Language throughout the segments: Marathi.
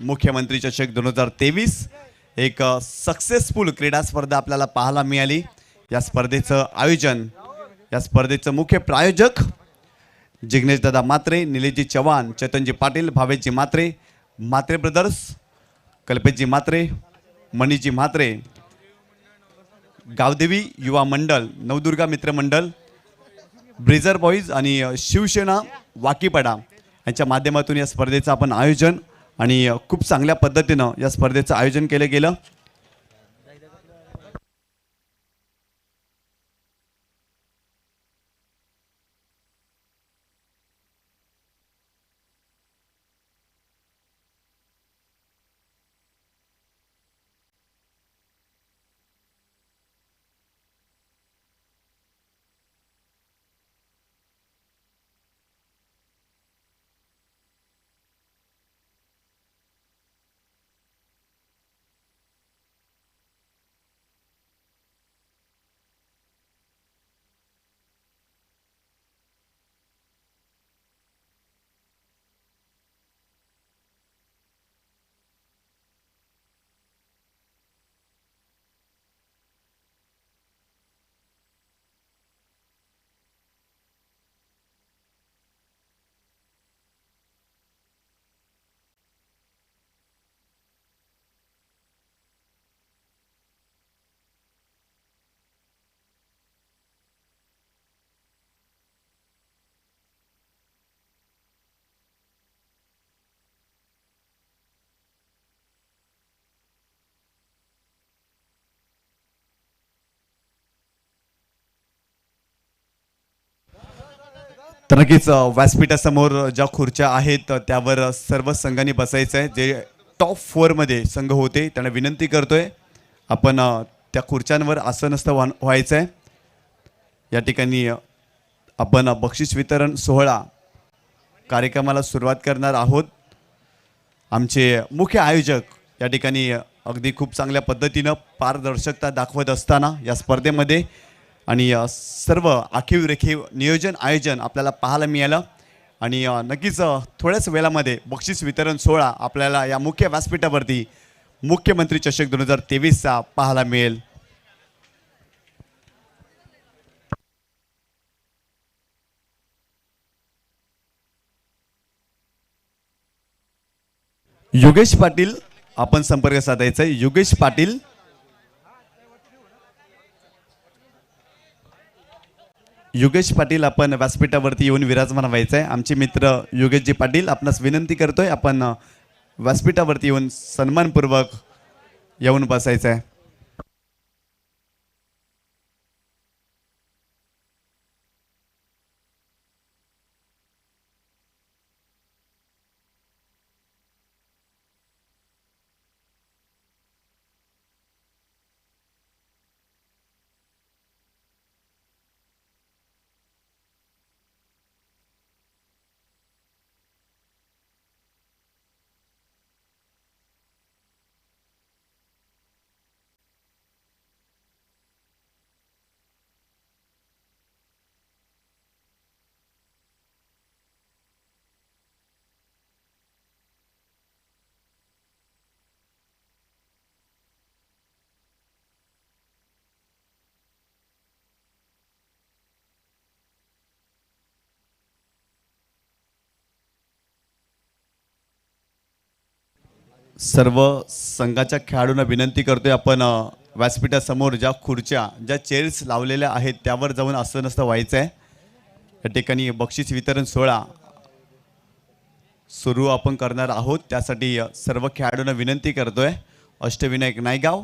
मुख्यमंत्री चषक 2023 एक सक्सेसफुल क्रीडा स्पर्धा आपल्याला पाहायला मिळाली। या स्पर्धेचं आयोजन, या स्पर्धेचं मुख्य प्रायोजक जिग्नेश दादा मात्रे, निलेशजी चव्हाण, चेतनजी पाटील, भावेशजी मात्रे, मात्रे ब्रदर्स, कल्पेशजी मात्रे, मनीषजी म्हात्रे, गावदेवी युवा मंडळ, नवदुर्गा मित्र मंडळ, ब्रिजर बॉईज आणि शिवसेना वाकीपाडा यांच्या माध्यमातून या स्पर्धेचं आपण आयोजन आणि खूप चांगल्या पद्धतीनं या स्पर्धेचं आयोजन केलं गेलं। तर नक्कीच व्यासपीठासमोर ज्या खुर्च्या आहेत त्यावर सर्व संघांनी बसायचं आहे। जे टॉप 4 मध्ये संघ होते त्यांना विनंती करतोय आपण त्या खुर्च्यांवर आसनस्थ व्हायचं आहे। या ठिकाणी आपण बक्षीस वितरण सोहळा कार्यक्रमाला सुरुवात करणार आहोत। आमचे मुख्य आयोजक या ठिकाणी अगदी खूप चांगल्या पद्धतीनं पारदर्शकता दाखवत असताना या स्पर्धेमध्ये आणि सर्व आखीव रेखीव नियोजन आयोजन आपल्याला पाहायला मिळालं आणि नक्कीच थोड्याच वेळामध्ये बक्षीस वितरण सोहळा आपल्याला या मुख्य व्यासपीठावरती मुख्यमंत्री चषक 2023 चा पाहायला मिळेल। योगेश पाटील आपण संपर्क साधायचा आहे। योगेश पाटील, योगेश पाटील आपण व्यासपीठावरती येऊन विराजमान व्हायचं आहे। आमचे मित्र योगेशजी पाटील आपणास विनंती करतोय आपण व्यासपीठावरती येऊन सन्मानपूर्वक येऊन बसायचं आहे। सर्व संघाच्या खेळाडूंना विनंती करतोय आपण व्यासपीठासमोर ज्या खुर्च्या ज्या चेअर्स लावलेल्या आहेत त्यावर जाऊन आसनस्थ व्हायचं आहे। या ठिकाणी बक्षीस वितरण सोहळा सुरू आपण करणार आहोत। त्यासाठी सर्व खेळाडूंना विनंती करतोय अष्टविनायक नायगाव,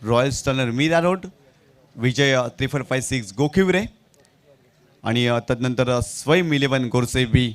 रॉयल स्टर्नर मीरा रोड, विजय 3456 गोखिवरे आणि तदनंतर स्वयं 11 गोरसे बी।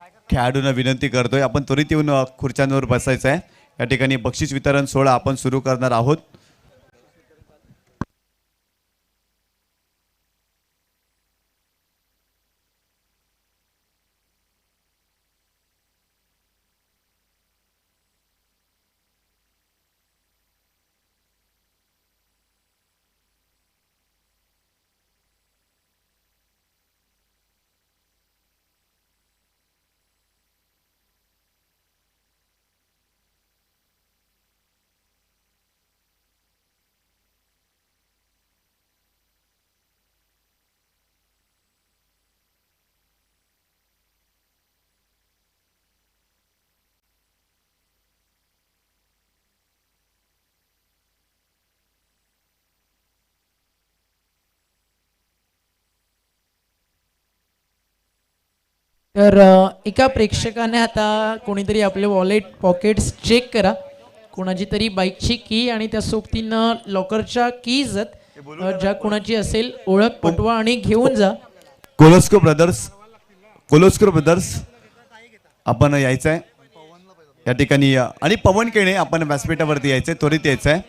खेळाडूंना विनंती करतोय आपण त्वरित येऊन खुर्च्यांवर बसायचं आहे. या ठिकाणी बक्षीस वितरण सोहळा आपण सुरू करणार आहोत. तर एका प्रेक्षकाने आता कोणीतरी आपले वॉलेट पॉकेट्स चेक करा. कोणाची तरी बाईकची की आणि त्या सोबतीनं लॉकरच्या कीज ज्या कोणाची असेल ओळख पटवा आणि घेऊन जा. कोलोस्को ब्रदर्स आपण यायचं आहे या ठिकाणी आणि पवन केणे आपण व्यासपीठावरती यायचंय, त्वरित यायचं आहे.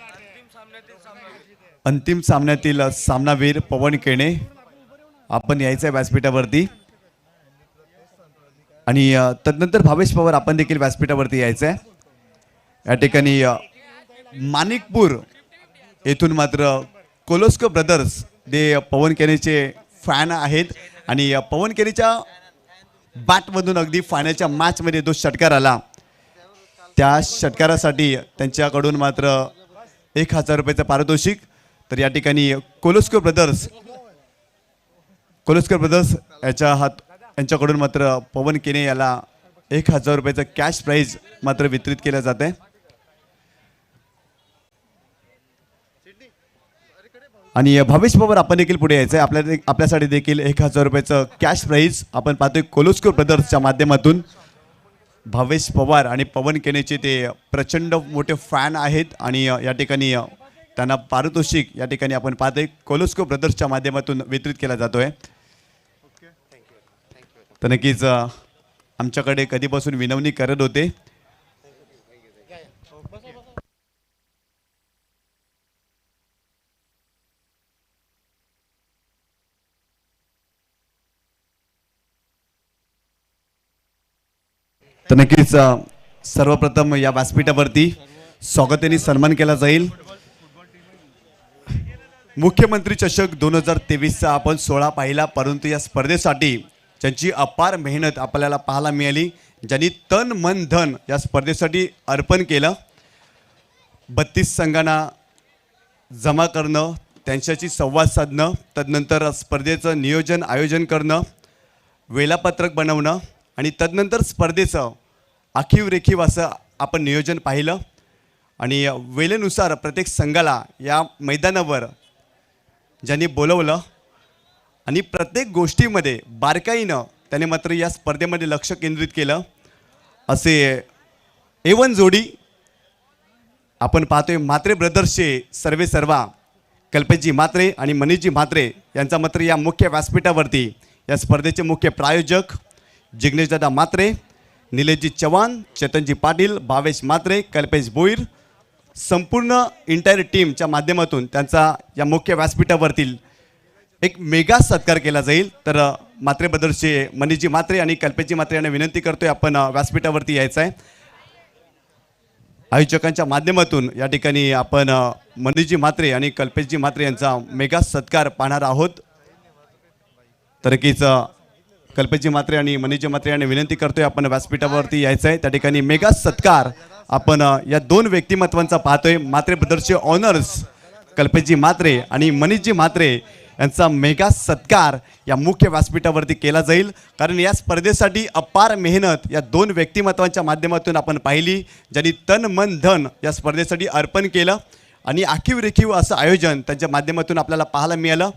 अंतिम सामन्यातील सामनावीर पवन केणे आपण यायचं आहे व्यासपीठावरती आणि तदनंतर भावेश पवार आपण देखील व्यासपीठावरती यायचं आहे. या ठिकाणी माणिकपूर येथून मात्र कोलोस्को ब्रदर्स जे पवन केनेचे फॅन आहेत आणि पवन केनेच्या बॅटमधून अगदी फायनलच्या मॅचमध्ये जो षटकार आला त्या षटकारासाठी त्यांच्याकडून मात्र 1000 रुपयाचं पारितोषिक. तर या ठिकाणी कोलोस्को ब्रदर्स यांच्याकडून मात्र पवन केने याला 1000 रुपयाचं कॅश प्राईज मात्र वितरित केलं जात आहे. आणि भावेश पवार आपण देखील पुढे यायचं आहे. आपल्यासाठी देखील 1000 रुपयाचं कॅश प्राईज आपण पाहतोय कोलोस्को ब्रदर्सच्या माध्यमातून. भावेश पवार आणि पवन केनेचे ते प्रचंड मोठे फॅन आहेत आणि या ठिकाणी त्यांना पारितोषिक या ठिकाणी आपण पाहतोय कोलोस्को ब्रदर्सच्या माध्यमातून वितरित केला जातोय. तर नक्कीच आमच्याकडे कधीपासून विनवणी करत होते. तर नक्कीच सर्वप्रथम या व्यासपीठावरती स्वागताने सन्मान केला जाईल. मुख्यमंत्री चषक 2023चा आपण सोहळा पाहिला, परंतु या स्पर्धेसाठी ज्यांची अपार मेहनत आपल्याला पाहायला मिळाली, ज्यांनी तन मन धन या स्पर्धेसाठी अर्पण केलं, 32 संघांना जमा करणं, त्यांच्याशी संवाद साधणं, तदनंतर स्पर्धेचं नियोजन आयोजन करणं, वेळापत्रक बनवणं आणि तदनंतर स्पर्धेचं आखीव रेखीव असं आपण नियोजन पाहिलं. आणि वेळेनुसार प्रत्येक संघाला या मैदानावर ज्यांनी बोलवलं आणि प्रत्येक गोष्टीमध्ये बारकाईनं त्याने मात्र या स्पर्धेमध्ये लक्ष केंद्रित केलं. असे A1 जोडी आपण पाहतोय म्हात्रे ब्रदर्सचे सर्वेसर्वा कल्पेशजी म्हात्रे आणि मनीषजी म्हात्रे यांचा मात्र या मुख्य व्यासपीठावरती या स्पर्धेचे मुख्य प्रायोजक जिग्नेशदादा म्हात्रे, निलेशजी चव्हाण, चेतनजी पाटील, भावेश म्हात्रे, कल्पेश भोईर, संपूर्ण इंटायर टीमच्या माध्यमातून त्यांचा या मुख्य व्यासपीठावरतील एक मेगा सत्कार केला जाईल. तर म्हात्रे ब्रदर्सचे मनीषजी म्हात्रे आणि कल्पेशजी म्हात्रे यांना विनंती करतोय आपण व्यासपीठावरती यायचं आहे. आयोजकांच्या माध्यमातून या ठिकाणी आपण मनीषजी म्हात्रे आणि कल्पेशजी म्हात्रे यांचा मेगा सत्कार पाहणार आहोत. तर नक्कीच कल्पेशजी म्हात्रे आणि मनीषजी म्हात्रे यांना विनंती करतोय आपण व्यासपीठावरती यायचं आहे. त्या ठिकाणी मेगा सत्कार आपण या दोन व्यक्तिमत्वांचा पाहतोय. म्हात्रे ब्रदर्सचे ऑनर्स कल्पेशजी म्हात्रे आणि मनीषजी म्हात्रे यांचा मेगा सत्कार या मुख्य व्यासपीठावरती केला जाईल. कारण या स्पर्धेसाठी अपार मेहनत या दोन व्यक्तिमत्वांच्या माध्यमातून आपण पाहिली, ज्यांनी तन मन धन या स्पर्धेसाठी अर्पण केलं आणि आखीव रेखीव असं आयोजन त्यांच्या माध्यमातून आपल्याला पाहायला मिळालं.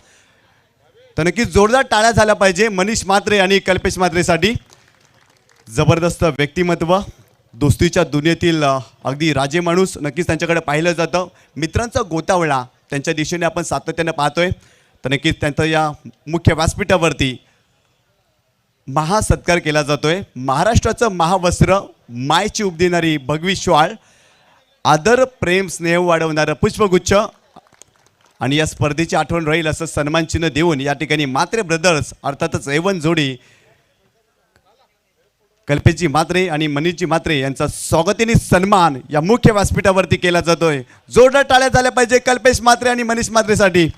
तर नक्कीच जोरदार टाळ्या झाल्या पाहिजे मनीष म्हात्रे आणि कल्पेश म्हात्रेसाठी. जबरदस्त व्यक्तिमत्व, दोस्तीच्या दुनियेतील अगदी राजे माणूस, नक्कीच त्यांच्याकडे पाहिलं जातं. मित्रांचा गोतावळा त्यांच्या दिशेने आपण सातत्याने पाहतोय. तर नक्कीच त्यांचं या मुख्य व्यासपीठावरती महासत्कार केला जातोय. महाराष्ट्राचं महावस्त्र, मायची उब देणारी भगवी श्वाळ, आदर प्रेम स्नेह वाढवणारं पुष्पगुच्छ आणि या स्पर्धेची आठवण राहील असं सन्मान चिन्ह देऊन या ठिकाणी म्हात्रे ब्रदर्स अर्थातच एवन जोडी कल्पेशजी म्हात्रे आणि मनीषजी म्हात्रे यांचा स्वागतीने सन्मान या मुख्य व्यासपीठावरती केला जातोय. जोरदार टाळ्या झाल्या पाहिजे कल्पेश म्हात्रे आणि मनीष म्हात्रेसाठी.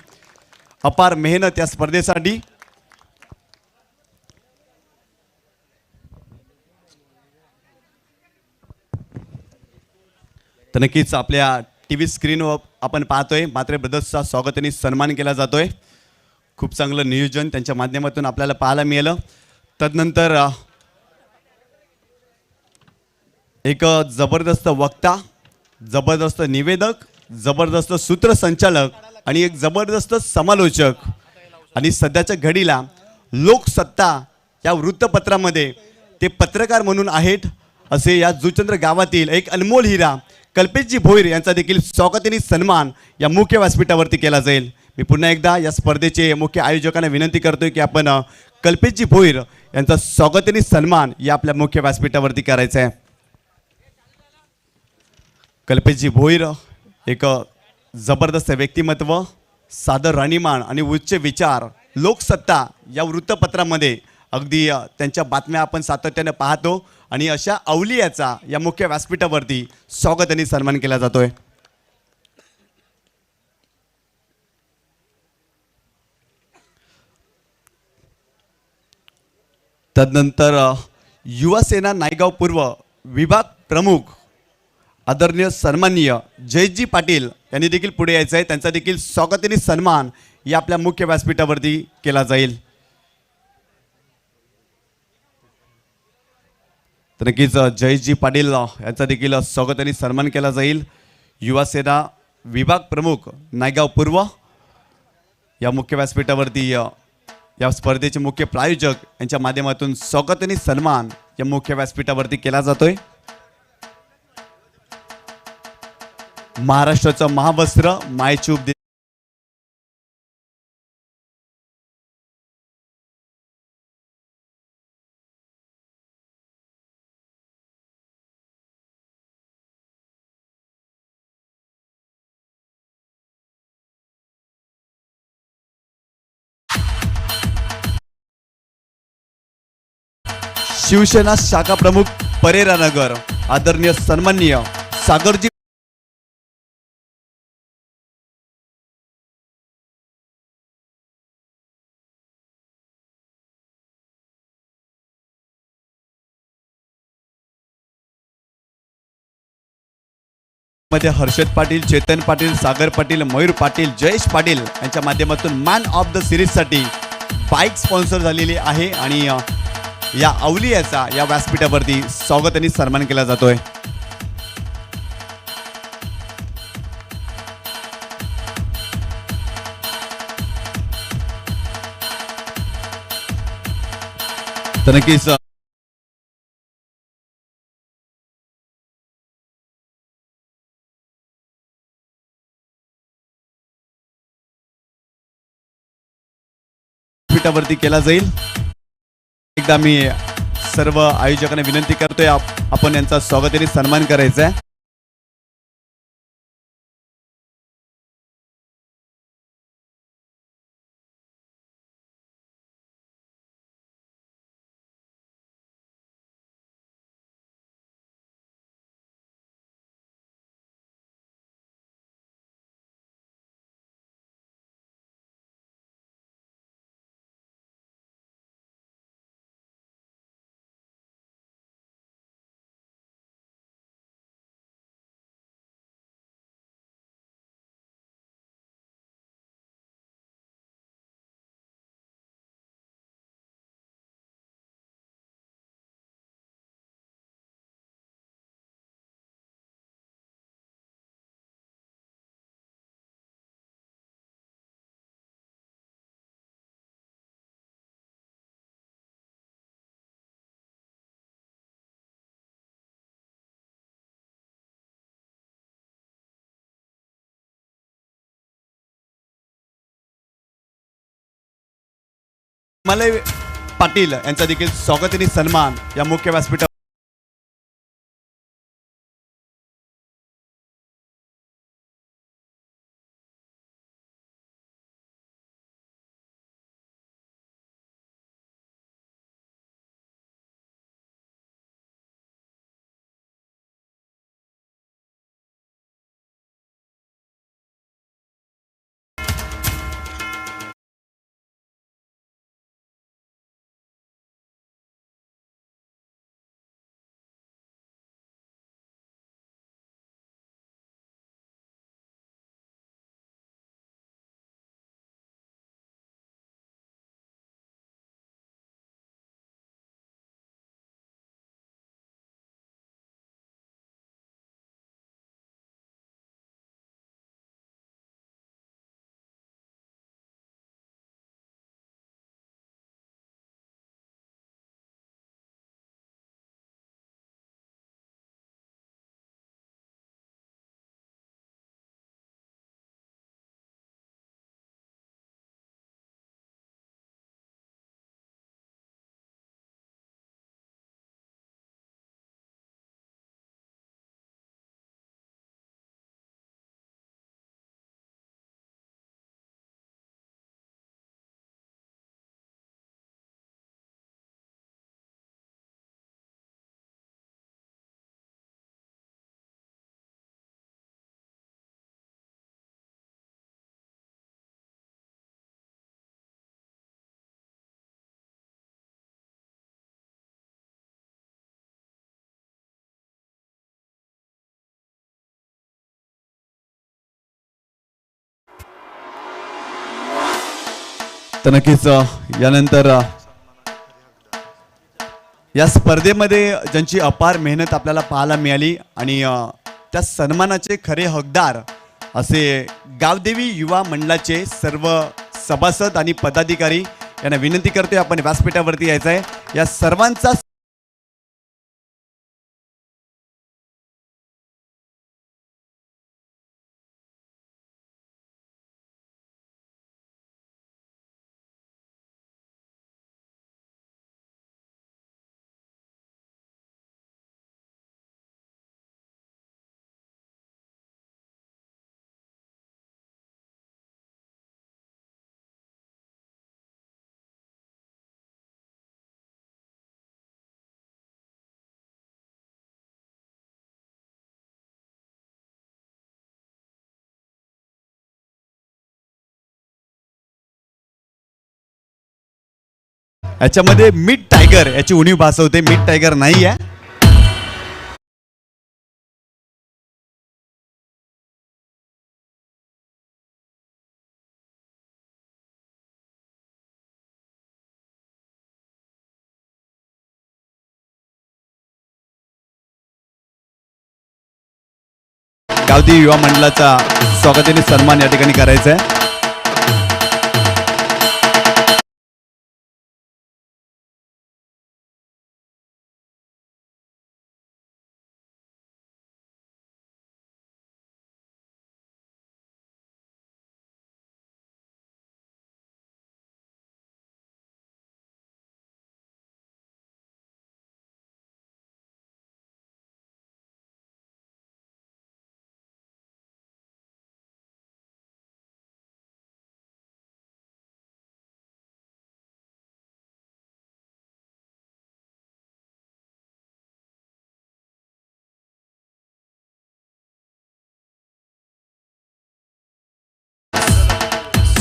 अपार मेहनत या स्पर्धेसाठी. तर नक्कीच आपल्या टीव्ही स्क्रीनवर आपण पाहतोय म्हात्रे ब्रदर्सचा स्वागताने सन्मान केला जातोय. खूप चांगलं नियोजन त्यांच्या माध्यमातून आपल्याला पाहायला मिळालं. तदनंतर एक जबरदस्त वक्ता, जबरदस्त निवेदक, जबरदस्त सूत्रसंचालक आणि एक जबरदस्त समालोचक आणि सध्याच्या घडीला लोकसत्ता या वृत्तपत्रामध्ये ते पत्रकार म्हणून आहेत असे या जुचंद्र गावातील एक अनमोल हिरा कल्पेशजी भोईर यांचा देखील स्वागताने सन्मान या मुख्य व्यासपीठावरती केला जाईल. मी पुन्हा एकदा या स्पर्धेचे मुख्य आयोजकांना विनंती करतोय की आपण कल्पेशजी भोईर यांचा स्वागताने सन्मान या आपल्या मुख्य व्यासपीठावरती करायचा आहे. कल्पेशजी भोईर एक जबरदस्त व्यक्तिमत्व, सादर राहणीमान आणि उच्च विचार. लोकसत्ता या वृत्तपत्रामध्ये अगदी त्यांच्या बातम्या आपण सातत्याने पाहतो आणि अशा अवलियाचा या मुख्य व्यासपीठावरती स्वागत आणि सन्मान केला जातोय. तदनंतर युवासेना नायगाव पूर्व विभाग प्रमुख आदरणीय सन्माननीय जयजी पाटील यांनी देखील पुढे यायचं आहे. त्यांचा देखील स्वागताने सन्मान या आपल्या मुख्य व्यासपीठावरती केला जाईल. तर नक्कीच जयजी पाटील यांचा देखील स्वागताने सन्मान केला जाईल. युवासेना विभाग प्रमुख नायगाव पूर्व या मुख्य व्यासपीठावरती या स्पर्धेचे मुख्य प्रायोजक यांच्या माध्यमातून स्वागताने सन्मान या मुख्य व्यासपीठावरती केला जातोय. महाराष्ट्राचं महावस्त्र, मायची उब शिवसेना शाखा प्रमुख परेरा नगर आदरणीय सन्माननीय सागरजी मध्ये हर्षद पाटील, चेतन पाटील, सागर पाटील, मयूर पाटील, जयेश पाटील यांच्या माध्यमातून मॅन ऑफ द सिरीजसाठी बाईक स्पॉन्सर झालेली आहे आणि या अवलियाचा या व्यासपीठावरती स्वागत आणि सन्मान केला जातोय. तर नक्कीच व्यासपीठावरती केला जाईल. एकदा मी सर्व आयोजकांना विनंती करतोय आपण यांचा स्वागताने सन्मान करायचा आहे. मला पाटील यांचा देखील स्वागतीने सन्मान या मुख्य व्यासपीठावर. तर नक्कीच यानंतर या स्पर्धेमध्ये ज्यांची अपार मेहनत आपल्याला पाहायला मिळाली आणि त्या सन्मानाचे खरे हकदार असे गावदेवी युवा मंडळाचे सर्व सभासद आणि पदाधिकारी यांना विनंती करतोय आपण व्यासपीठावरती यायचं आहे. या सर्वांचा याच्यामध्ये मिड टायगर याची उणीव भासवते. मिड टायगर नाही आहे. गावदेवी युवा मंडळाचा स्वागताने सन्मान या ठिकाणी करायचा आहे.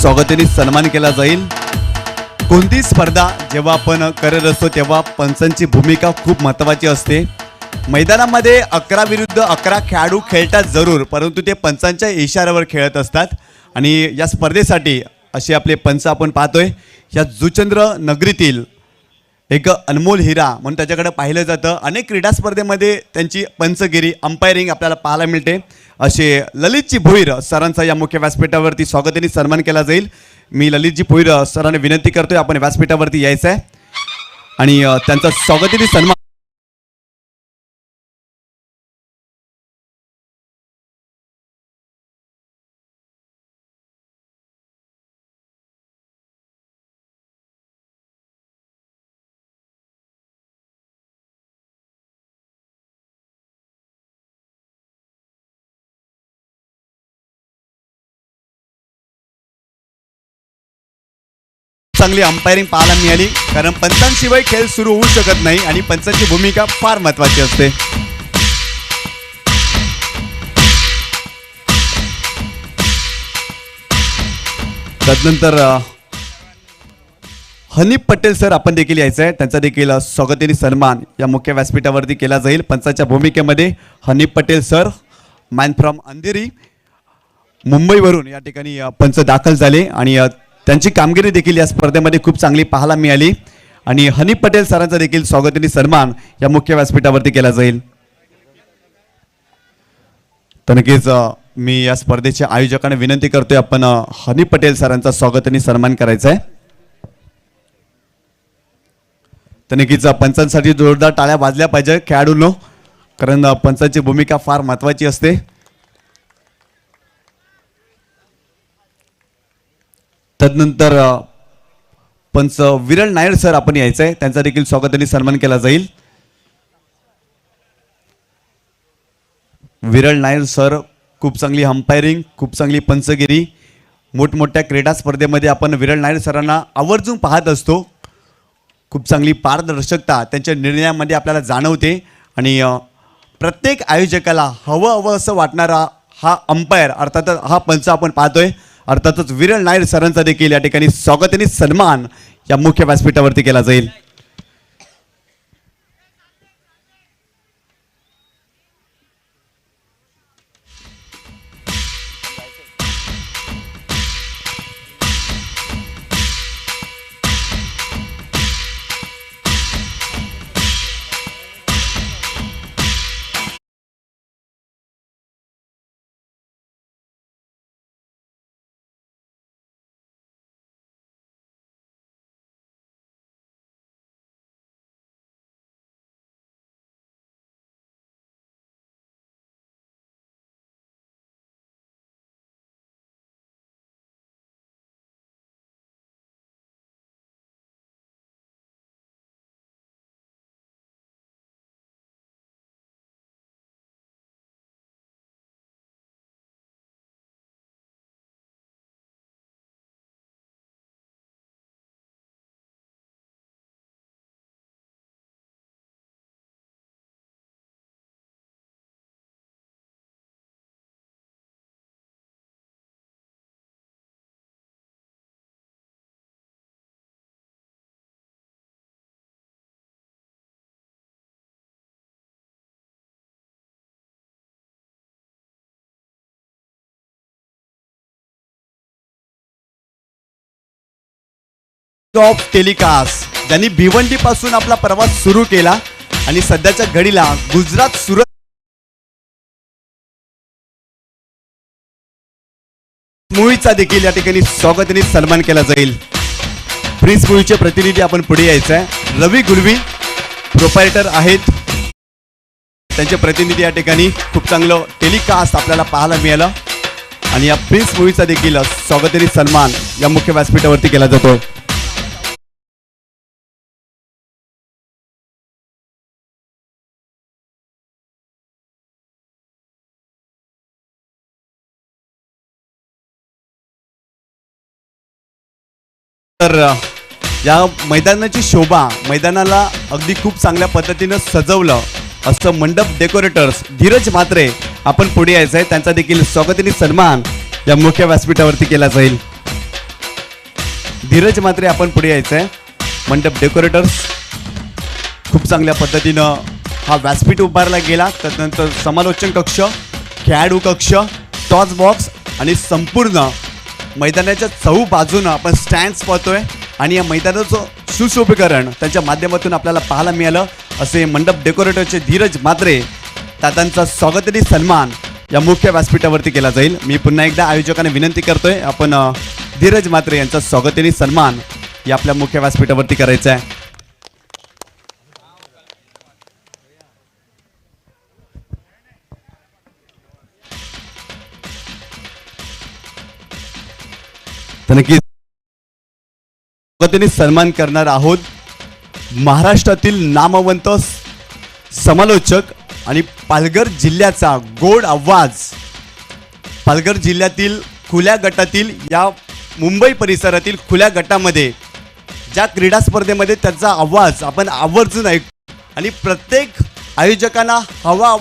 स्वागताने सन्मान केला जाईल. कोणती स्पर्धा जेव्हा आपण करत असतो तेव्हा पंचांची भूमिका खूप महत्त्वाची असते. मैदानामध्ये 11 विरुद्ध 11 खेळाडू खेळतात जरूर, परंतु ते पंचांच्या इशाऱ्यावर खेळत असतात. आणि या स्पर्धेसाठी असे आपले पंच आपण पाहतोय. या जुचंद्र नगरीतील एक अनमोल हिरा म्हणून त्याच्याकडे पाहिलं जातं. अनेक क्रीडा स्पर्धेमध्ये त्यांची पंचगिरी अंपायरिंग आपल्याला पाहायला मिळते. असे ललितजी भोईर सरांचा या मुख्य व्यासपीठावरती स्वागताने सन्मान केला जाईल. मी ललितजी भोईर सरांना विनंती करतोय आपण व्यासपीठावरती यायचं आहे आणि त्यांचा स्वागताने सन्मान चांगली अंपायरिंग पाहायला मिळाली, कारण पंचांशिवाय खेळ सुरू होऊ शकत नाही आणि पंचांची भूमिका फार महत्त्वाची असते. त्यानंतर हनीफ पटेल सर आपण देखील यायचं आहे, त्यांचा देखील स्वागतीने सन्मान या मुख्य व्यासपीठावरती केला जाईल. पंचाच्या भूमिकेमध्ये Hanif Patel sir, man from Andheri मुंबईवरून या ठिकाणी पंच दाखल झाले आणि त्यांची कामगिरी देखील या स्पर्धेमध्ये खूप चांगली पाहायला मिळाली आणि हनीफ पटेल सरांचा देखील स्वागतीने सन्मान या मुख्य व्यासपीठावरती केला जाईल. तर नक्कीच मी या स्पर्धेच्या आयोजकांना विनंती करतोय, आपण हनीफ पटेल सरांचा स्वागतीने सन्मान करायचा आहे. तर नक्कीच पंचांसाठी जोरदार टाळ्या वाजल्या पाहिजे खेळाडूंनो, कारण पंचांची भूमिका फार महत्त्वाची असते. तदनंतर पंच विरल नायर सर आपण यायचं आहे, त्यांचा देखील स्वागताने सन्मान केला जाईल. विरल नायर सर खूप चांगली अंपायरिंग, खूप चांगली पंचगिरी, मोठमोठ्या क्रीडा स्पर्धेमध्ये आपण विरल नायर सरांना आवर्जून पाहत असतो. खूप चांगली पारदर्शकता त्यांच्या निर्णयामध्ये आपल्याला जाणवते आणि प्रत्येक आयोजकाला हवं असं वाटणारा हा अंपायर अर्थातच हा पंच आपण पाहतोय. अर्थातच विरल नायर सरांचा देखील या ठिकाणी स्वागताने सन्मान या मुख्य व्यासपीठावरती केला जाईल. ऑफ टेलिकास्ट ज्यांनी भिवंडी पासून आपला प्रवास सुरू केला आणि सध्याच्या घडीला गुजरात सुरत मूवीचा देखील या ठिकाणी स्वागताने सन्मान केला जाईल. प्रिन्स मूवीचे प्रतिनिधी आपण पुढे यायचं आहे. रवी गुलवी प्रोपायटर आहेत, त्यांचे प्रतिनिधी या ठिकाणी खूप चांगलं टेलिकास्ट आपल्याला पाहायला मिळालं आणि या प्रिन्स मूवीचा देखील स्वागताने सन्मान या मुख्य व्यासपीठावरती केला जातो. तर या मैदानाची शोभा, मैदानाला अगदी खूप चांगल्या पद्धतीनं सजवलं असं मंडप डेकोरेटर्स धीरज म्हात्रे आपण पुढे यायचं आहे, त्यांचा देखील स्वागताने सन्मान या मुख्य व्यासपीठावरती केला जाईल. धीरज म्हात्रे आपण पुढे यायचं आहे. मंडप डेकोरेटर्स खूप चांगल्या पद्धतीनं हा व्यासपीठ उभारला गेला. त्यानंतर समालोचन कक्ष, खेळाडू कक्ष, टॉस बॉक्स आणि संपूर्ण मैदानाच्या चहू बाजूनं आपण स्टँड्स पाहतोय आणि या मैदानाचं सुशोभीकरण त्यांच्या माध्यमातून आपल्याला पाहायला मिळालं. असे मंडप डेकोरेटरचे धीरज म्हात्रे दादांचा स्वागताने सन्मान या मुख्य व्यासपीठावरती केला जाईल. मी पुन्हा एकदा आयोजकांना विनंती करतोय, आपण धीरज म्हात्रे यांचा स्वागताने सन्मान या आपल्या मुख्य व्यासपीठावरती करायचा आहे. तर नक्की स्वागताने सन्मान करणार आहोत महाराष्ट्रातील नामवंत समालोचक आणि पालघर जिल्ह्याचा गोड आवाज, पालघर जिल्ह्यातील खुल्या गटातील या मुंबई परिसरातील खुल्या गटामध्ये ज्या क्रीडा स्पर्धेमध्ये त्याचा आवाज आपण आवर्जून ऐकतो आणि प्रत्येक आयोजकांना हवा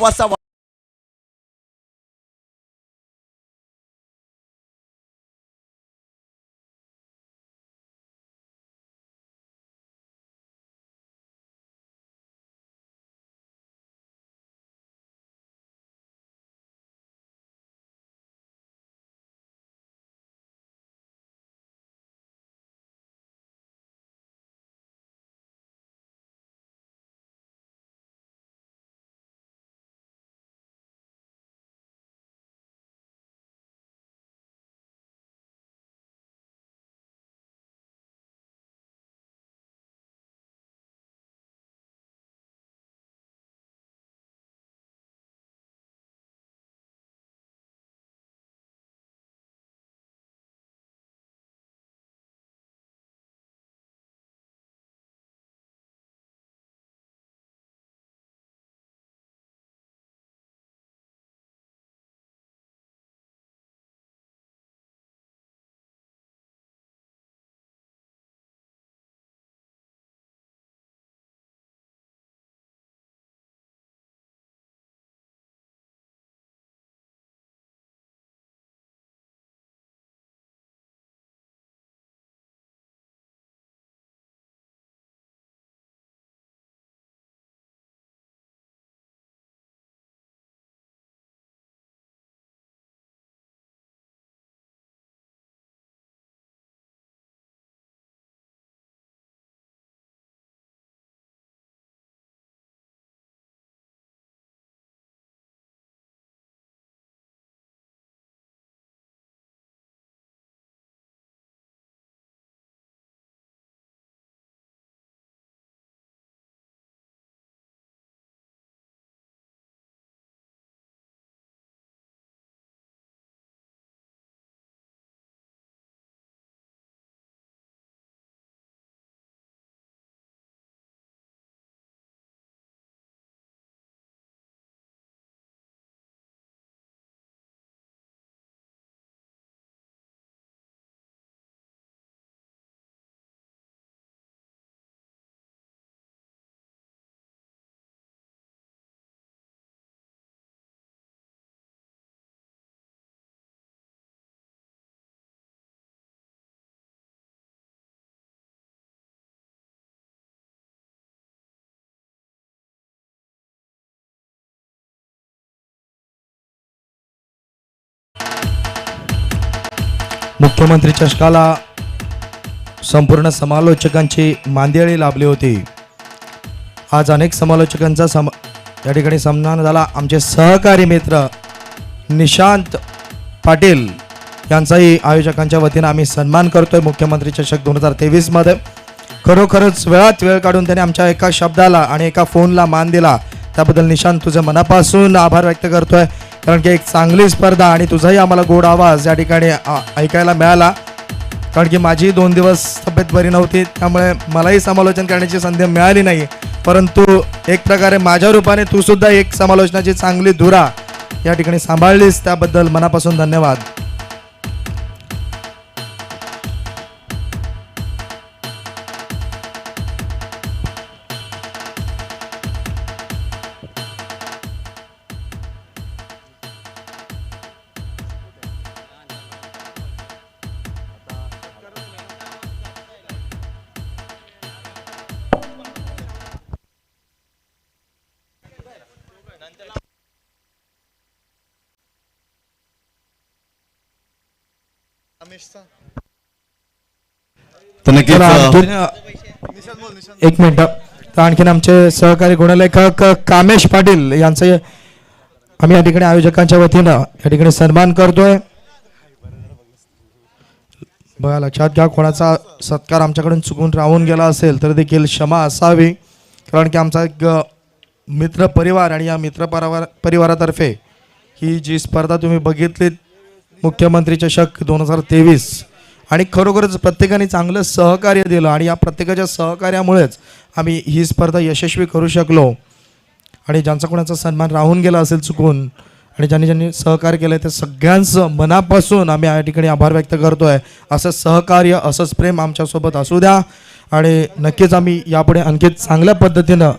मुख्यमंत्री चषकाला संपूर्ण समालोचकांची मांदियाळी लाभली होती. आज अनेक समालोचकांचा या ठिकाणी सन्मान झाला. आमचे सहकारी मित्र निशांत पाटील यांचाही आयोजकांच्या वतीनं आम्ही सन्मान करतोय. मुख्यमंत्री चषक 2023 मध्ये खरोखरच वेळात वेळ काढून त्याने आमच्या एका शब्दाला आणि एका फोनला मान दिला. त्याबद्दल निशांत तुझे मनापासून आभार व्यक्त करतोय. कारण की एक चांगली स्पर्धा आणि तुझाही आम्हाला गोड आवाज या ठिकाणी ऐकायला मिळाला. कारण की माझी 2 दिवस तब्येत बरी नव्हती, त्यामुळे मलाही समालोचन करण्याची संधी मिळाली नाही. परंतु एक प्रकारे माझ्या रूपाने तू सुद्धा एक समालोचनाची चांगली धुरा या ठिकाणी सांभाळलीस, त्याबद्दल मनापासून धन्यवाद. तर नक्कीच एक मिनिट, तर आणखीन आमचे सहकारी गुणलेखक कामेश पाटील यांचे आम्ही या ठिकाणी आयोजकांच्या वतीनं या ठिकाणी सन्मान करतोय. बघा लक्षात घ्या, कोणाचा सत्कार आमच्याकडून चुकून राहून गेला असेल तर देखील क्षमा असावी. कारण की आमचा एक मित्र परिवार आणि या मित्र परिवारातर्फे ही जी स्पर्धा तुम्ही बघितली मुख्यमंत्री चषक 2023, आणि खरोखरच प्रत्येकाने चांगलं सहकार्य दिलं आणि या प्रत्येकाच्या सहकार्यामुळेच आम्ही ही स्पर्धा यशस्वी करू शकलो. आणि ज्यांचा कोणाचा सन्मान राहून गेला असेल चुकून आणि ज्यांनी सहकार्य केलं ते सगळ्यांचं मनापासून आम्ही या ठिकाणी आभार व्यक्त करतोय. असं सहकार्य, असंच प्रेम आमच्यासोबत असू द्या. आणि नक्कीच आम्ही यापुढे आणखी चांगल्या पद्धतीनं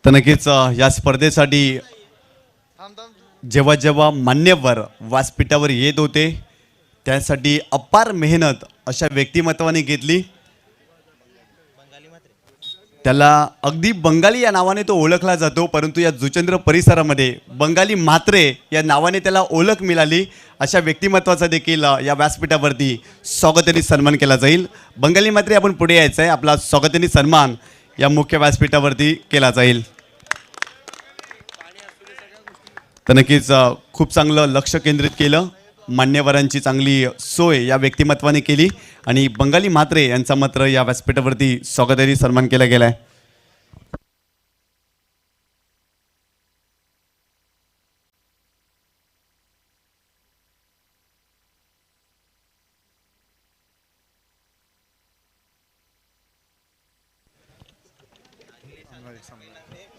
तर नक्कीच या स्पर्धेसाठी जेव्हा जेव्हा मान्यवर व्यासपीठावर येत होते त्यासाठी अपार मेहनत अशा व्यक्तिमत्वाने घेतली. त्याला अगदी बंगाली या नावाने तो ओळखला जातो, परंतु या जुचंद्र परिसरामध्ये बंगाली म्हात्रे या नावाने त्याला ओळख मिळाली. अशा व्यक्तिमत्वाचा देखील या व्यासपीठावरती स्वागताने सन्मान केला जाईल. बंगाली म्हात्रे आपण पुढे यायचं आहे. आपला स्वागताने सन्मान या मुख्य व्यासपीठावरती केला जाईल. तर नक्कीच खूप चांगलं लक्ष केंद्रित केलं. मान्यवरांची चांगली सोय या व्यक्तिमत्वाने केली आणि बंगाली म्हात्रे यांचा मात्र या व्यासपीठावरती स्वागताने सन्मान केला गेला आहे.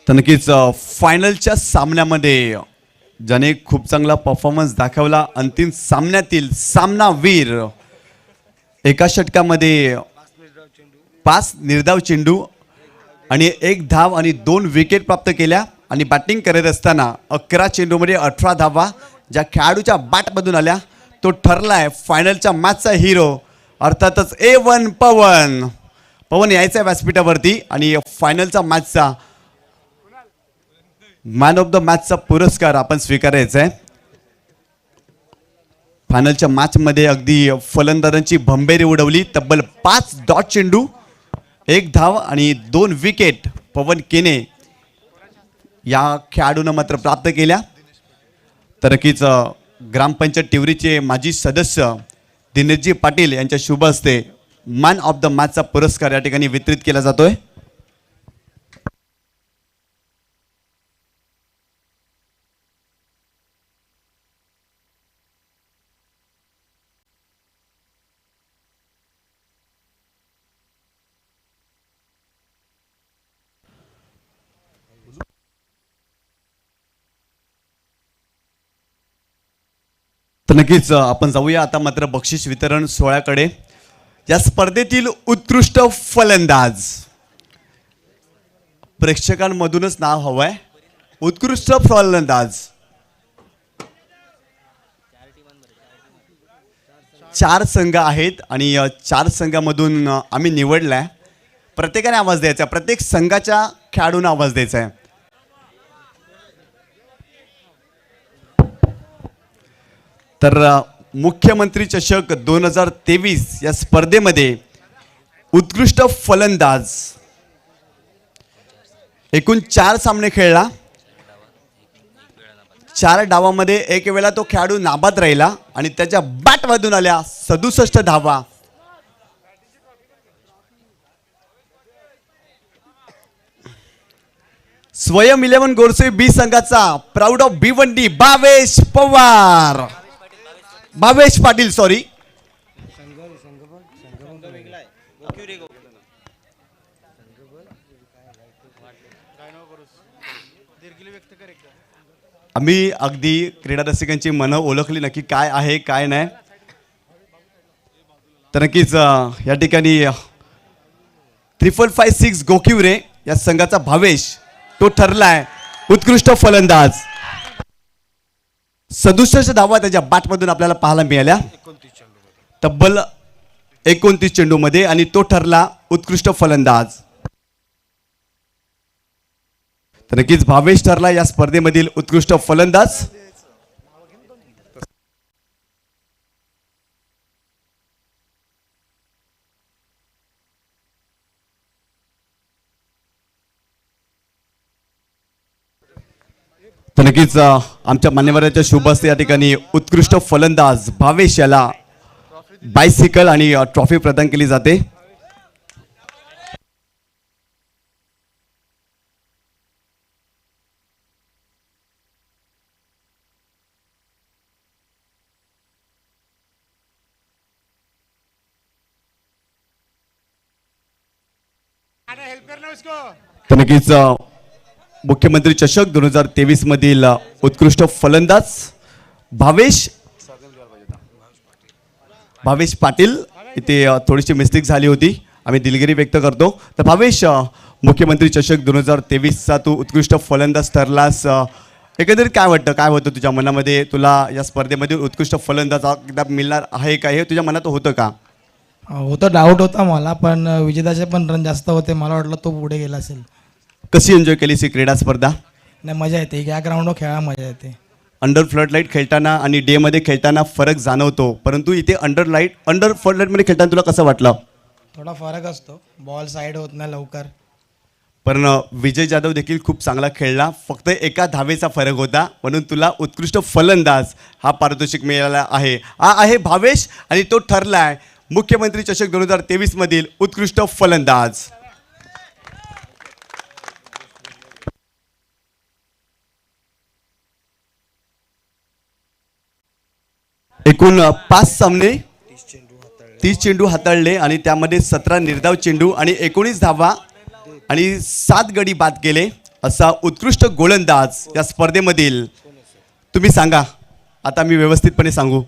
तर नक्कीच फायनलच्या सामन्यामध्ये ज्याने खूप चांगला परफॉर्मन्स दाखवला, अंतिम सामन्यातील सामनावीर, एका षटकामध्ये 5 निर्धाव चेंडू आणि 1 धाव आणि 2 विकेट प्राप्त केल्या आणि बॅटिंग करत असताना 11 चेंडूमध्ये 18 धावा ज्या खेळाडूच्या बॅटमधून आल्या तो ठरलाय फायनलच्या मॅचचा हिरो, अर्थातच A1 पवन. पवन यायचा व्यासपीठावरती आणि फायनलचा मॅचचा मॅन ऑफ द मॅचचा पुरस्कार आपण स्वीकारायचा आहे. फायनलच्या मॅचमध्ये अगदी फलंदाजांची भंबेरी उडवली. तब्बल 5 डॉट चेंडू, 1 धाव आणि 2 विकेट पवन केने या खेळाडूनं मात्र प्राप्त केल्या. तर नक्कीच ग्रामपंचायत टिवरीचे माजी सदस्य दिनेशजी पाटील यांच्या शुभ हस्ते मॅन ऑफ द मॅचचा पुरस्कार या ठिकाणी वितरित केला जातोय. तर नक्कीच आपण जाऊया आता मात्र बक्षीस वितरण सोहळ्याकडे. या स्पर्धेतील उत्कृष्ट फलंदाज, प्रेक्षकांमधूनच नाव हवंय, उत्कृष्ट फलंदाज 4 संघ आहेत आणि 4 संघामधून आम्ही निवडलाय. प्रत्येकाने आवाज द्यायचा, प्रत्येक संघाच्या खेळाडूंना आवाज द्यायचा आहे. तर मुख्यमंत्री चषक 2023 या स्पर्धेमध्ये उत्कृष्ट फलंदाज एकूण 4 सामने खेळला. 4 डावामध्ये एक वेळा तो खेळाडू नाबाद राहिला आणि त्याच्या बॅटमधून आल्या 67 धावा. स्वयं 11 गोरसे बी संघाचा proud of Bhiwandi Bhavesh Pawar, Bhavesh Patil sorry. आम्ही अगदी क्रीडा रसिकांची मनं ओळखली नक्की काय आहे काय नाही. तर नक्कीच या ठिकाणी 5556 गोकिवरे या संघाचा भावेश तो ठरलाय उत्कृष्ट फलंदाज. 67 धावा त्याच्या बॅटमधून आपल्याला पाहायला मिळाल्या, तब्बल 29 चेंडूमध्ये, आणि तो ठरला उत्कृष्ट फलंदाज. तर नक्कीच भावेश ठरला या स्पर्धेमधील उत्कृष्ट फलंदाज. तर नक्कीच आमच्या मान्यवराच्या शुभ हस्ते या ठिकाणी उत्कृष्ट फलंदाज भावेश याला बायसिकल आणि ट्रॉफी प्रदान केली जाते. तर नक्कीच मुख्यमंत्री चषक 2023 मधील उत्कृष्ट फलंदाज भावेश पाटील इथे थोडीशी मिस्टेक झाली होती, आम्ही दिलगिरी व्यक्त करतो. तर भावेश, मुख्यमंत्री चषक 2023चा तू उत्कृष्ट फलंदाज ठरलास. एकंदरीत काय वाटतं, काय होतं तुझ्या मनामध्ये? तुला या स्पर्धेमध्ये उत्कृष्ट फलंदाज किताब मिळणार आहे का, हे तुझ्या मनात होतं का? होतं, डाऊट होता मला, पण विजेताचे पण रन जास्त होते, मला वाटलं तो पुढे गेला असेल. कशी एन्जॉय केलीस ही क्रीडा स्पर्धा? नाही, मजा येते या ग्राउंडवर खेळायला, मजा येते. अंडर फ्लड लाईट खेळताना आणि डे मध्ये खेळताना फरक जाणवतो, परंतु इथे अंडर फ्लड लाईट मध्ये खेळताना तुला कसं वाटलं? थोडा फरक असतो, बॉल साईड होत नाही लवकर. पण विजय जाधव देखील खूप चांगला खेळला, फक्त एका धावेचा फरक होता, म्हणून तुला उत्कृष्ट फलंदाज हा पारितोषिक मिळाला आहे. हा आहे भावेश आणि तो ठरलाय मुख्यमंत्री चषक 2023 मधील उत्कृष्ट फलंदाज. एकूण 5 सामने, 30 चेंडू हाताळले आणि त्यामध्ये 17 निर्धाव चेंडू आणि 19 धावा आणि 7 गडी बाद केले असा उत्कृष्ट गोलंदाज या स्पर्धेमधील. तुम्ही सांगा, आता मी व्यवस्थितपणे सांगू.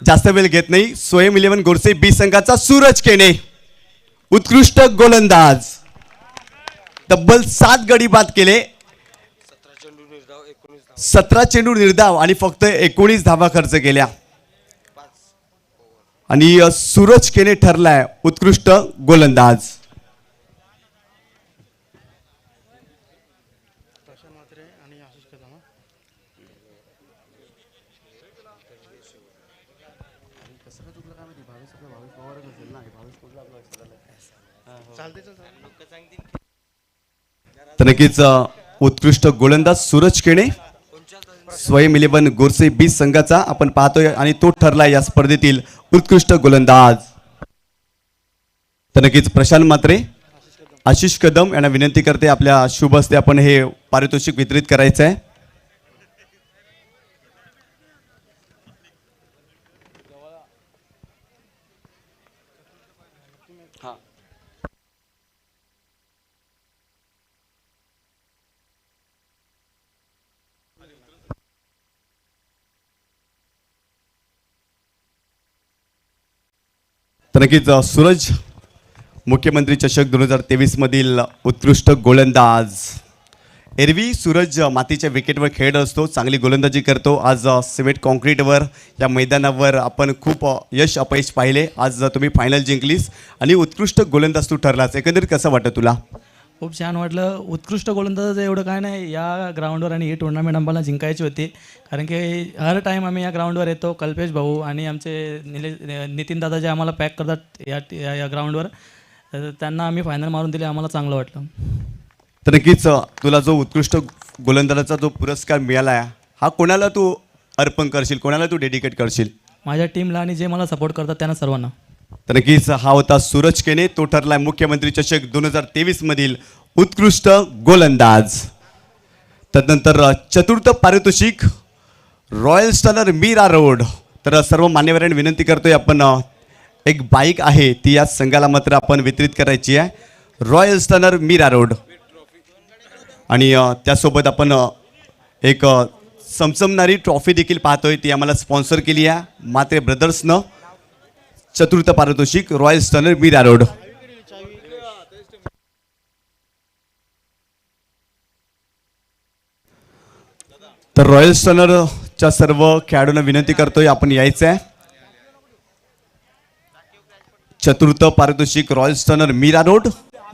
जास्त वेळ घेत नाही. स्वयं 11 गोरसे बी संघाचा सूरज केने, उत्कृष्ट गोलंदाज, तब्बल 7 गडी बाद केले, 17 चेंडू निर्धाव आणि फक्त 19 धावा खर्च केल्या. आणि सूरज केने ठरलाय उत्कृष्ट गोलंदाज. तर नक्कीच उत्कृष्ट गोलंदाज सूरज केने, स्वयं 11 गोरसे बी संघाचा आपण पाहतोय आणि तो ठरला या स्पर्धेतील उत्कृष्ट गोलंदाज. तर नक्कीच प्रशांत म्हात्रे, आशिष कदम यांना विनंती करते आपल्या शुभ हस्ते आपण हे पारितोषिक वितरित करायचं आहे. तर नक्कीच सूरज मुख्यमंत्री चषक 2023 मधील उत्कृष्ट गोलंदाज. एरवी सूरज मातीच्या विकेटवर खेळत असतो, चांगली गोलंदाजी करतो. आज सिमेंट कॉन्क्रीटवर या मैदानावर आपण खूप यश अपयश पाहिले. आज तुम्ही फायनल जिंकलीस आणि उत्कृष्ट गोलंदाज तू ठरलास. एकंदरीत कसं वाटतं तुला? खूप छान वाटलं. उत्कृष्ट गोलंदाज एवढं काय नाही, या ग्राउंडवर आणि ही टुर्नामेंट आम्हाला जिंकायची होती, कारण की हर टाईम आम्ही या ग्राउंडवर येतो. कल्पेश भाऊ आणि आमचे नितीन दादा जे आम्हाला पॅक करतात या ग्राउंडवर, त्यांना आम्ही फायनल मारून दिले, आम्हाला चांगलं वाटलं. तर नक्कीच तुला जो उत्कृष्ट गोलंदाजाचा जो पुरस्कार मिळाला आहे, हा कोणाला तू अर्पण करशील, कोणाला तू डेडिकेट करशील? माझ्या टीमला आणि जे मला सपोर्ट करतात त्यांना सर्वांना. तर नक्कीच हा होता सूरज केने, तो ठरलाय मुख्यमंत्री चषक 2023 मधील उत्कृष्ट गोलंदाज. तदनंतर चतुर्थ पारितोषिक रॉयल स्टनर मीरा रोड. तर सर्व मान्यवरांनी विनंती करतोय, आपण एक बाईक आहे ती या संघाला मात्र आपण वितरित करायची आहे, रॉयल स्टनर मीरा रोड. आणि त्यासोबत आपण एक समसमणारी ट्रॉफी देखील पाहतोय, ती आम्हाला स्पॉन्सर केली आहे मात्रे ब्रदर्सनं. चतुर्थ पारितोषिक रॉयल स्टनर मीरा रोड. तर रॉयल स्टनरच्या सर्व खेळाडूंना विनंती करतोय आपण यायचं आहे. चतुर्थ पारितोषिक रॉयल स्टनर मीरा रोड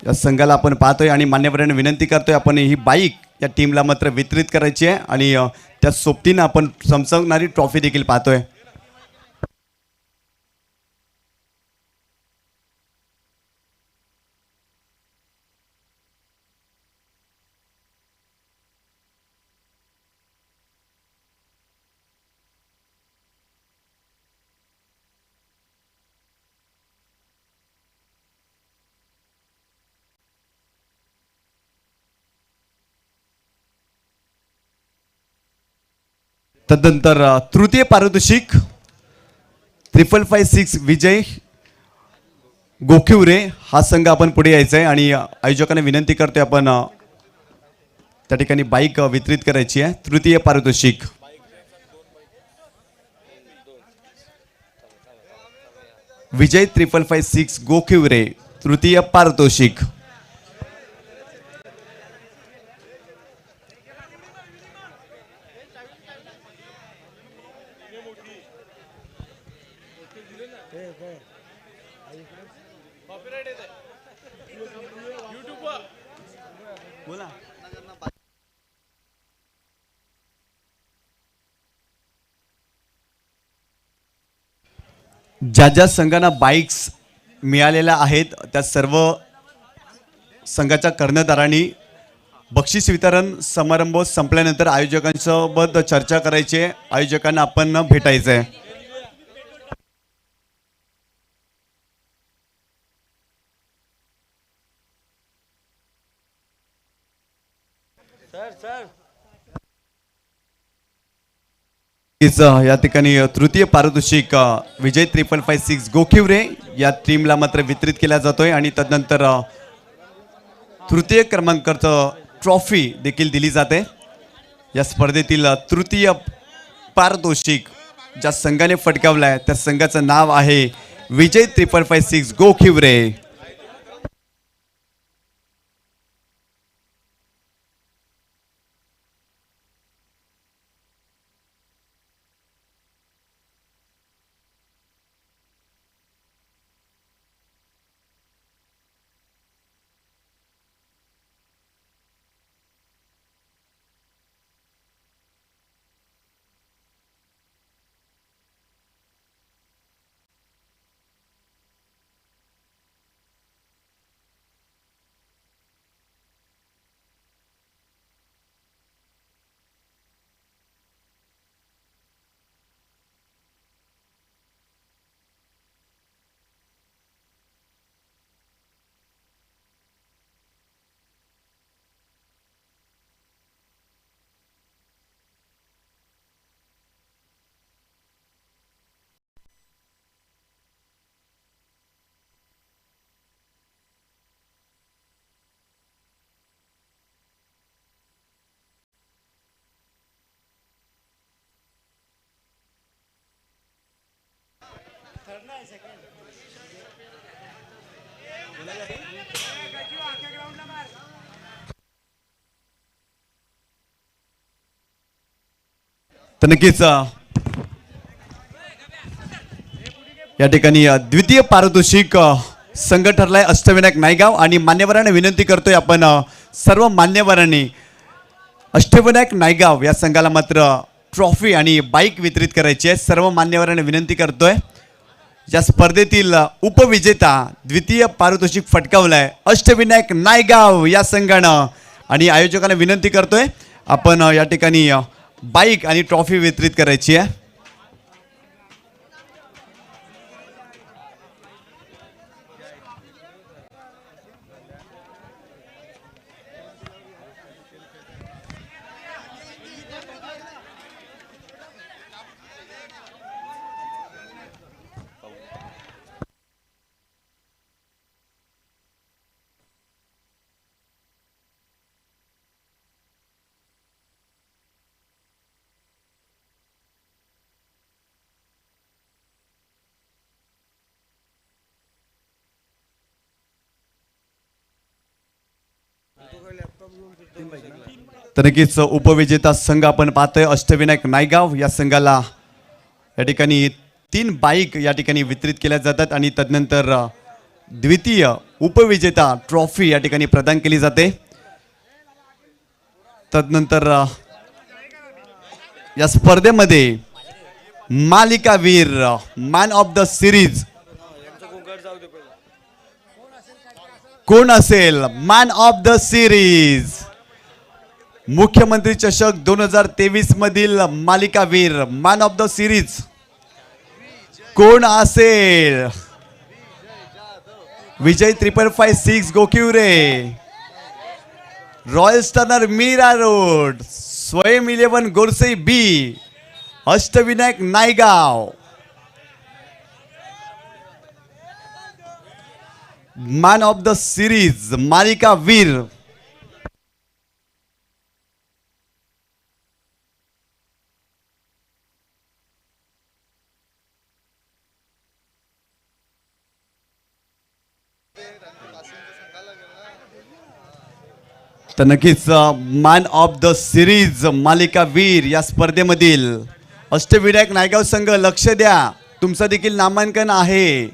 या संघाला आपण पाहतोय आणि मान्यवरांना विनंती करतोय आपण ही बाईक या टीमला मात्र वितरित करायची आहे आणि त्या सोबतीनं आपण चमचमणारी ट्रॉफी देखील पाहतोय. तदनंतर तृतीय पारितोषिक 5556 विजय गोखिवरे हा संघ आपण पुढे यायचा आहे आणि आयोजकांना विनंती करतोय आपण त्या ठिकाणी बाईक वितरित करायची आहे. तृतीय पारितोषिक विजय 5556 गोखिवरे तृतीय पारितोषिक. ज्या ज्या संघांना बाईक्स मिळालेल्या आहेत त्या सर्व संघाच्या कर्णधारांनी बक्षीस वितरण समारंभ संपल्यानंतर आयोजकांसोबत चर्चा करायची आहे. आयोजकांना आपण भेटायचं आहे. या ठिकाणी तृतीय पारितोषिक विजय 5556 गोखिवरे या टीमला मात्र वितरित केला जातोय आणि तदनंतर तृतीय क्रमांकाचं ट्रॉफी देखील दिली जाते. या स्पर्धेतील तृतीय पारितोषिक ज्या संघाने फटकावलं आहे त्या संघाचं नाव आहे विजय 5556 गोखिवरे. तर नक्कीच या ठिकाणी द्वितीय पारितोषिक संघ ठरलाय अष्टविनायक नायगाव आणि मान्यवरांना विनंती करतोय आपण सर्व मान्यवरांनी अष्टविनायक नायगाव या संघाला मात्र ट्रॉफी आणि बाईक वितरित करायची आहे. सर्व मान्यवरांना विनंती करतोय. या स्पर्धेतील उपविजेता द्वितीय पारितोषिक फटकावलाय अष्टविनायक नायगाव या संघानं आणि आयोजकांना विनंती करतोय आपण या ठिकाणी बाईक आणि ट्रॉफी वितरित करायची आहे. तर नक्कीच उपविजेता संघ आपण पाहतोय अष्टविनायक नायगाव या संघाला या ठिकाणी 3 बाईक या ठिकाणी वितरित केल्या जातात आणि तदनंतर द्वितीय उपविजेता ट्रॉफी या ठिकाणी प्रदान केली जाते. तदनंतर या स्पर्धेमध्ये मालिकावीर मॅन ऑफ द सिरीज कोण असेल? मॅन ऑफ द सिरीज मुख्यमंत्री चषक 2023 मधील मालिकावीर मॅन ऑफ द सिरीज कोण असेल? विजय 5556 गोखिवरे, रॉयल स्टर्नर Mira road, Swayam 11 Gorsai B, Ashtavinayak Naigaon, man of the series मालिका वीर तर नक्कीच मॅन ऑफ द सिरीज मालिका वीर या स्पर्धेमधील अष्टविनायक नायगाव संघ लक्ष द्या, तुमचं देखील नामांकन आहे.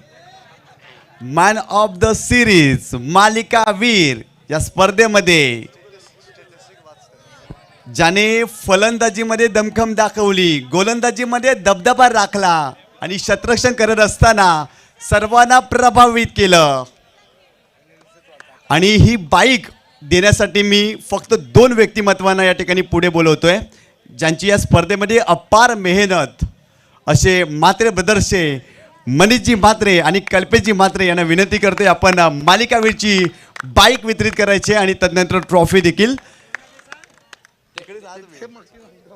मॅन ऑफ द सिरीज मालिका वीर या स्पर्धेमध्ये ज्याने फलंदाजीमध्ये दमखम दाखवली, गोलंदाजीमध्ये दबदबा राखला आणि क्षेत्ररक्षण करत असताना सर्वांना प्रभावित केलं. आणि ही बाईक देण्यासाठी मी फक्त 2 व्यक्तिमत्वांना या ठिकाणी पुढे बोलवतोय, ज्यांची या स्पर्धेमध्ये अपार मेहनत. असे म्हात्रे ब्रदर्सचे मनीषजी म्हात्रे आणि कल्पेशजी म्हात्रे यांना विनंती करतोय आपण मालिकावीरची बाईक वितरित करायची आणि तदनंतर ट्रॉफी देखील.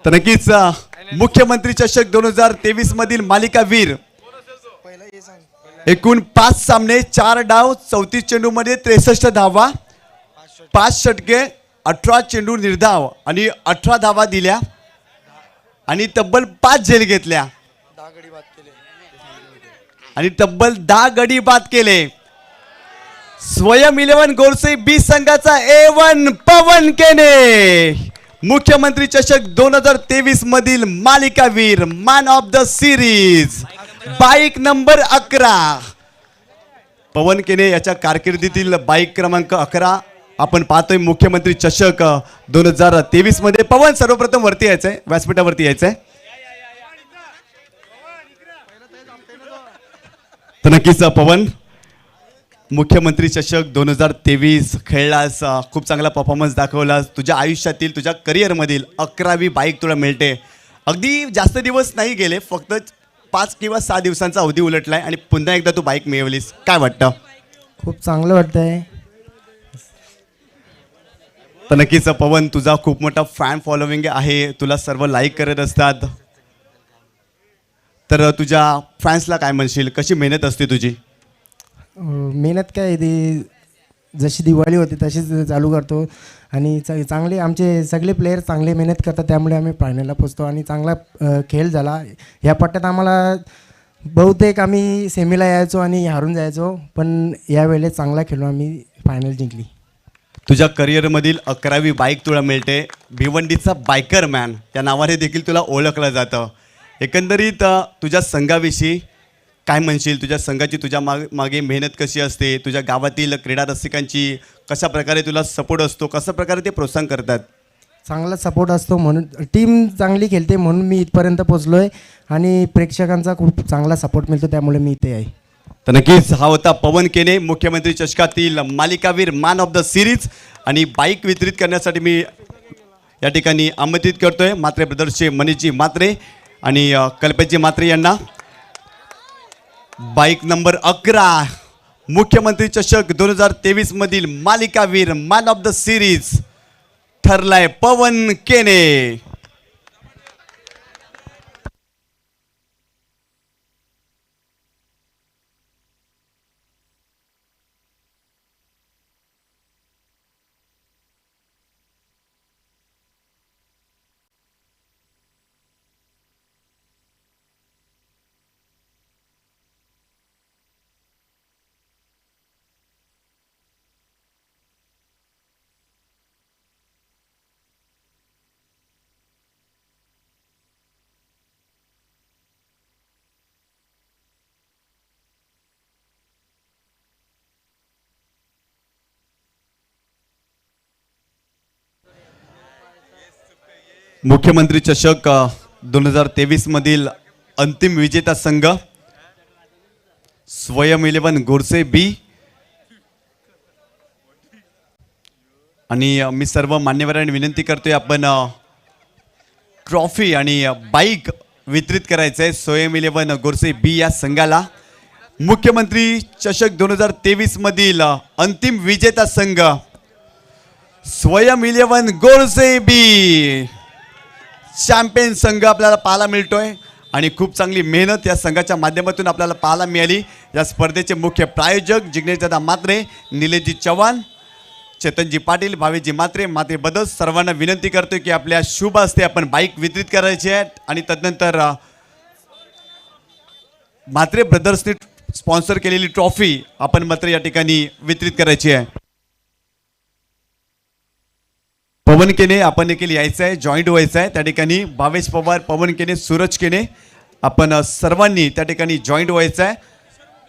तर नक्कीच मुख्यमंत्री चषक 2023 मधील मालिकावीर एकूण 5 सामने, 4 डाव, 34 चेंडूमध्ये 63 धावा, 5 षटके, 18 चेंडू निर्धाव आणि 18 धावा दिल्या आणि तब्बल 5 झेल घेतल्या आणि तब्बल 10 गडी बाद केले. स्वयं 11 गोरसे बी संघाचा A1 पवन केने मुख्यमंत्री चषक 2023 मधील मालिकावीर, man of the series, bike number 11. पवन केने याच्या कारकिर्दीतील बाईक क्रमांक 11 आपण पाहतोय मुख्यमंत्री चषक 2023 मध्ये. पवन सर्वप्रथम वरती यायचंय, व्यासपीठावरती यायचंय. तर नक्कीच पवन, मुख्यमंत्री चषक 2023 खेळलास, खूप चांगला परफॉर्मन्स दाखवलास. तुझ्या आयुष्यातील, तुझ्या करिअरमधील 11वी बाईक तुला मिळते. अगदी जास्त दिवस नाही गेले, फक्त 5 किंवा 6 दिवसांचा अवधी उलटलाय आणि पुन्हा एकदा तू बाईक मिळवलीस. काय वाटतं? खूप चांगलं वाटतंय. तर नक्कीच पवन, तुझा खूप मोठा फॅन फॉलोविंग आहे, तुला सर्व लाईक करत असतात. तर तुझ्या फॅन्सला काय म्हणशील, कशी मेहनत असते तुझी? मेहनत काय, ती जशी दिवाळी होती तशीच चालू करतो आणि चांगले आमचे सगळे प्लेयर चांगले मेहनत करतात, त्यामुळे आम्ही फायनलला पोचतो आणि चांगला खेळ झाला. ह्या पट्ट्यात आम्हाला बहुतेक आम्ही सेमीला यायचो आणि हारून जायचो, पण यावेळेस चांगला खेळलो, आम्ही फायनल जिंकली. तुझ्या करिअरमधील 11वी बाईक तुला मिळते. भिवंडीचा बायकर मॅन त्या नावाने देखील तुला ओळखलं जातं. एकंदरीत तुझ्या संघाविषयी काय म्हणशील? तुझ्या संघाची तुझ्या मागे मेहनत कशी असते? तुझ्या गावातील क्रीडा रसिकांची कशा प्रकारे तुला सपोर्ट असतो? कशा प्रकारे ते प्रोत्साहन करतात? चांगला सपोर्ट असतो, म्हणून टीम चांगली खेळते म्हणून मी इथपर्यंत पोचलो आहे आणि प्रेक्षकांचा खूप चांगला सपोर्ट मिळतो, त्यामुळे मी इथे आहे. तर नक्कीच हा होता पवन केने, मुख्यमंत्री चषकातील मालिकावीर, मॅन ऑफ द सिरीज. आणि बाईक वितरित करण्यासाठी मी या ठिकाणी आमंत्रित करतोय म्हात्रे ब्रदर्सचे मनीषजी म्हात्रे आणि कल्पेशजी म्हात्रे यांना. बाईक नंबर 11 मुख्यमंत्री चषक 2023 मधील मालिकावीर, मॅन ऑफ द सिरीज ठरलाय पवन केने. मुख्यमंत्री चषक 2023 मधील अंतिम विजेता संघ स्वयं 11 गोरसे बी. आणि मी सर्व मान्यवरांनी विनंती करतोय आपण ट्रॉफी आणि बाईक वितरित करायचं आहे स्वयं 11 गोरसे बी या संघाला. मुख्यमंत्री चषक 2023 मधील अंतिम विजेता संघ स्वयं 11 गोरसे बी. चॅम्पियन संघ आपल्याला पाहायला मिळतोय आणि खूप चांगली मेहनत या संघाच्या माध्यमातून आपल्याला पाहायला मिळाली. या स्पर्धेचे मुख्य प्रायोजक जिग्नेशदादा म्हात्रे, निलेशजी चव्हाण, चेतनजी पाटील, भावेशजी म्हात्रे, म्हात्रे ब्रदर्स. सर्वांना विनंती करतोय की आपल्या शुभ हस्ते आपण बाईक वितरित करायची आहे आणि तदनंतर म्हात्रे ब्रदर्सने स्पॉन्सर केलेली ट्रॉफी आपण मात्र या ठिकाणी वितरित करायची आहे. पवन केने आपण देखील यायचं आहे, जॉईंट व्हायचं आहे. त्या ठिकाणी भावेश पवार, पवन केने, सूरज केने आपण सर्वांनी त्या ठिकाणी जॉईंट व्हायचं आहे.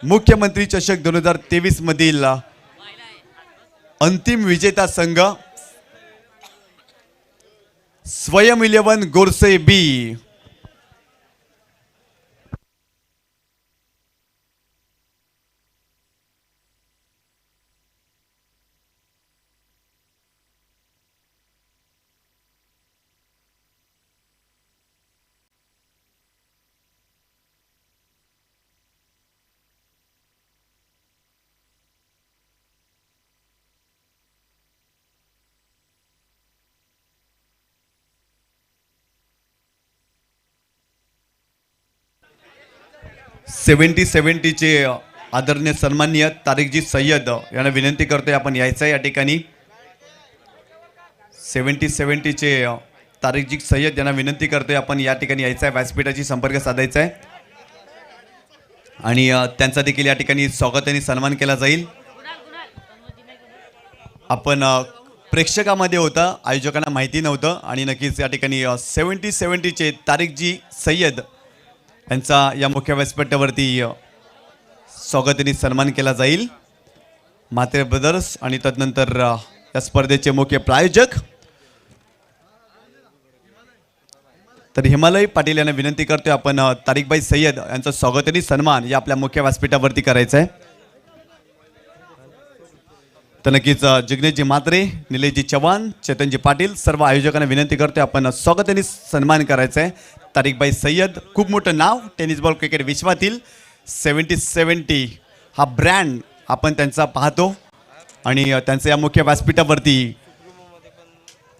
मुख्यमंत्री चषक 2023 मधील अंतिम विजेता संघ स्वयं 11 गोरसे बी. चे आदरणीय सन्माननीय तारिकजी सय्यद यांना विनंती करतोय आपण यायचं आहे या ठिकाणी. 70चे तारिकजी सय्यद यांना विनंती करतोय आपण या ठिकाणी यायचं आहे, व्यासपीठाशी संपर्क साधायचा आहे आणि त्यांचा देखील या ठिकाणी स्वागत आणि सन्मान केला जाईल. आपण प्रेक्षकामध्ये होता, आयोजकांना माहिती नव्हतं आणि नक्कीच या ठिकाणी 70चे तारिकजी सय्यद यांचा या मुख्य व्यासपीठावरती स्वागत आणि सन्मान केला जाईल. म्हात्रे ब्रदर्स आणि तदनंतर या स्पर्धेचे मुख्य प्रायोजक तर हिमालय पाटील यांना विनंती करतोय आपण तारिकबाई सय्यद यांचं स्वागत आणि सन्मान या आपल्या मुख्य व्यासपीठावरती करायचं आहे. तर नक्कीच जिग्नेशजी म्हात्रे, निलेशजी चव्हाण, चेतनजी पाटील सर्व आयोजकांना विनंती करतोय आपण स्वागत आणि सन्मान करायचं आहे. तारिकबाई सय्यद खूप मोठं नाव टेनिस बॉल क्रिकेट विश्वातील. 70 हा ब्रँड आपण त्यांचा पाहतो आणि त्यांचं या मुख्य व्यासपीठावरती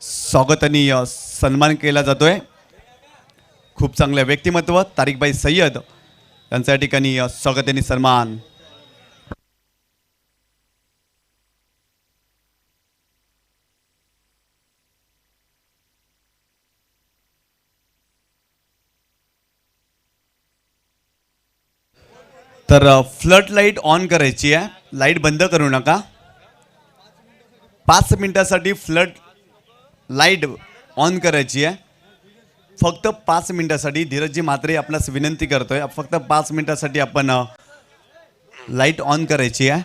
स्वागत आणि सन्मान केला जातोय. खूप चांगलं व्यक्तिमत्व तारिकबाई सय्यद यांच्या या ठिकाणी स्वागत आणि सन्मान. तर फ्लड लाईट ऑन करायची आहे, लाईट बंद करू नका. 5 मिनिटासाठी फ्लड लाईट ऑन करायची आहे. फक्त 5 मिनिटासाठी. धीरजजी म्हात्रे आपल्यास विनंती करतोय, फक्त 5 मिनिटासाठी आपण लाईट ऑन करायची आहे.